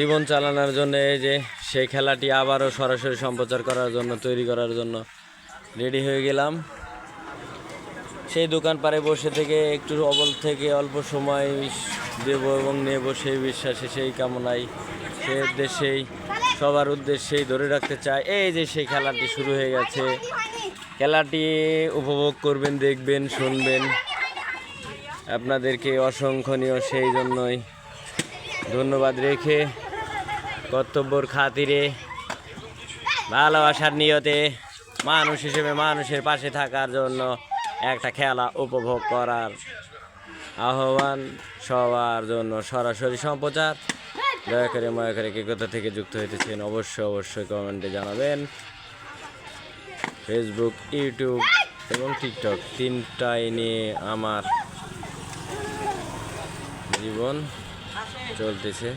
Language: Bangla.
জীবন চালানোর জন্য এই যে সেই খেলাটি আবারও সরাসরি সম্প্রচার করার জন্য তৈরি করার জন্য রেডি হয়ে গেলাম। সেই দোকান পাড়ে বসে থেকে একটু অল্প সময় দেব এবং নেব সেই বিশ্বাসে, সেই কামনায়, সেই উদ্দেশ্যেই, সবার উদ্দেশ্যেই ধরে রাখতে চাই। এই যে সেই খেলাটি শুরু হয়ে গেছে, খেলাটি উপভোগ করবেন, দেখবেন, শুনবেন। আপনাদেরকে অসংখ্যনীয় সেই জন্যই ধন্যবাদ রেখে কর্তব্যর খাতিরে ভালোবাসার নিয়তে মানুষ হিসেবে মানুষের পাশে থাকার জন্য একটা খেলা উপভোগ করার আহ্বান সবার জন্য সরাসরি সম্প্রচার। দয়া করে ময়া করে কে কোথা থেকে যুক্ত হইতেছেন অবশ্যই কমেন্টে জানাবেন। ফেসবুক, ইউটিউব এবং টিকটক তিনটাই নিয়ে আমার জীবন চলতেছে।